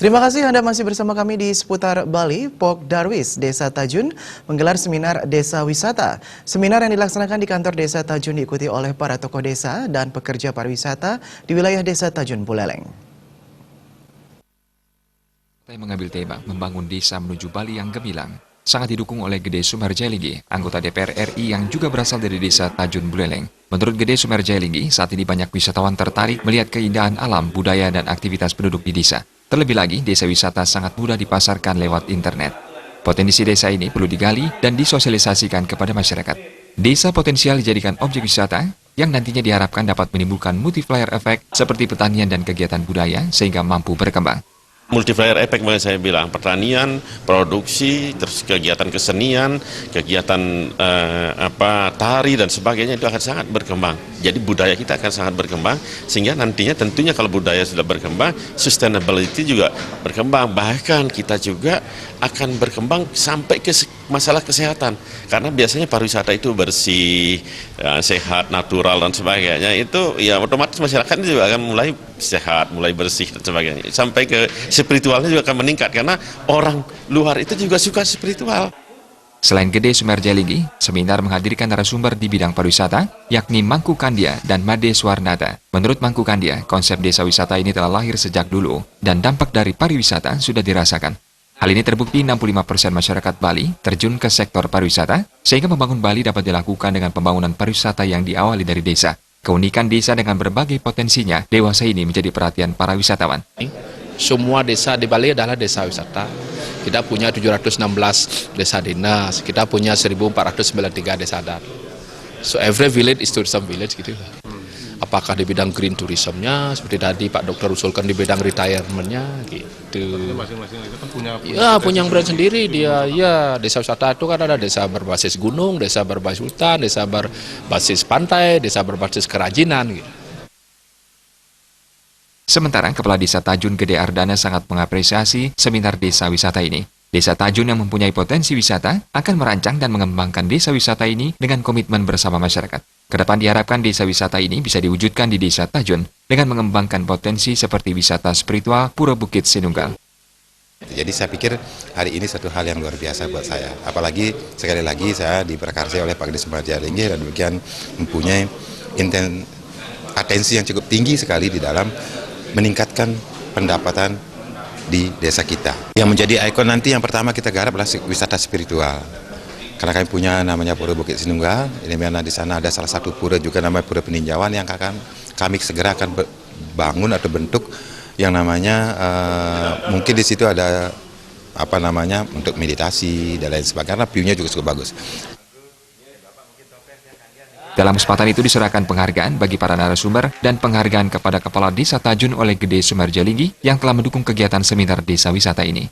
Terima kasih Anda masih bersama kami di seputar Bali. Pok Darwis, Desa Tajun, menggelar seminar desa wisata. Seminar yang dilaksanakan di kantor Desa Tajun diikuti oleh para tokoh desa dan pekerja pariwisata di wilayah Desa Tajun Buleleng. Saya mengambil tema membangun desa menuju Bali yang gemilang. Sangat didukung oleh Gede Sumerjalinggi, anggota DPR RI yang juga berasal dari Desa Tajun Buleleng. Menurut Gede Sumerjalinggi, saat ini banyak wisatawan tertarik melihat keindahan alam, budaya, dan aktivitas penduduk di desa. Terlebih lagi, desa wisata sangat mudah dipasarkan lewat internet. Potensi desa ini perlu digali dan disosialisasikan kepada masyarakat. Desa potensial dijadikan objek wisata yang nantinya diharapkan dapat menimbulkan multiplier effect seperti pertanian dan kegiatan budaya sehingga mampu berkembang. Multiplier effect makanya saya bilang pertanian, produksi, terus kegiatan kesenian, kegiatan tari dan sebagainya itu akan sangat berkembang. Jadi budaya kita akan sangat berkembang sehingga nantinya tentunya kalau budaya sudah berkembang, sustainability juga berkembang. Bahkan kita juga akan berkembang sampai ke masalah kesehatan. Karena biasanya pariwisata itu bersih, sehat, natural dan sebagainya. Itu ya otomatis masyarakat juga akan mulai sehat, mulai bersih dan sebagainya. Sampai ke spiritualnya juga akan meningkat karena orang luar itu juga suka spiritual. Selain Gede Sumerjalinggi, seminar menghadirkan narasumber di bidang pariwisata, yakni Mangku Kandia dan Made Swarnata. Menurut Mangku Kandia, konsep desa wisata ini telah lahir sejak dulu dan dampak dari pariwisata sudah dirasakan. Hal ini terbukti 65% masyarakat Bali terjun ke sektor pariwisata, sehingga membangun Bali dapat dilakukan dengan pembangunan pariwisata yang diawali dari desa. Keunikan desa dengan berbagai potensinya dewasa ini menjadi perhatian para wisatawan. Semua desa di Bali adalah desa wisata. Kita punya 716 desa dinas, kita punya 1493 desa adat. So every village is tourism village gitu. Apakah di bidang green tourismnya, seperti tadi Pak Dokter usulkan di bidang retirementnya gitu. Masing-masing itu kan punya brand sendiri dia. Ya, desa wisata itu kan ada desa berbasis gunung, desa berbasis hutan, desa berbasis pantai, desa berbasis kerajinan gitu. Sementara Kepala Desa Tajun Gede Ardana sangat mengapresiasi seminar desa wisata ini. Desa Tajun yang mempunyai potensi wisata akan merancang dan mengembangkan desa wisata ini dengan komitmen bersama masyarakat. Kedepan diharapkan desa wisata ini bisa diwujudkan di Desa Tajun dengan mengembangkan potensi seperti wisata spiritual Pura Bukit Sinunggal. Jadi saya pikir hari ini satu hal yang luar biasa buat saya. Apalagi sekali lagi saya diperkarsai oleh Pak Gede Sumerjalinggi dan demikian mempunyai atensi yang cukup tinggi sekali di dalam meningkatkan pendapatan di desa kita. Yang menjadi ikon nanti yang pertama kita garap adalah wisata spiritual. Karena kami punya namanya Pura Bukit Sinunggal, ini mana di sana ada salah satu pura juga namanya Pura Peninjauan yang kami segera akan bangun atau bentuk yang namanya mungkin di situ ada untuk meditasi dan lain sebagainya, karena view-nya juga cukup bagus. Dalam kesempatan itu diserahkan penghargaan bagi para narasumber dan penghargaan kepada Kepala Desa Tajun oleh Gede Sumerjalinggi yang telah mendukung kegiatan seminar desa wisata ini.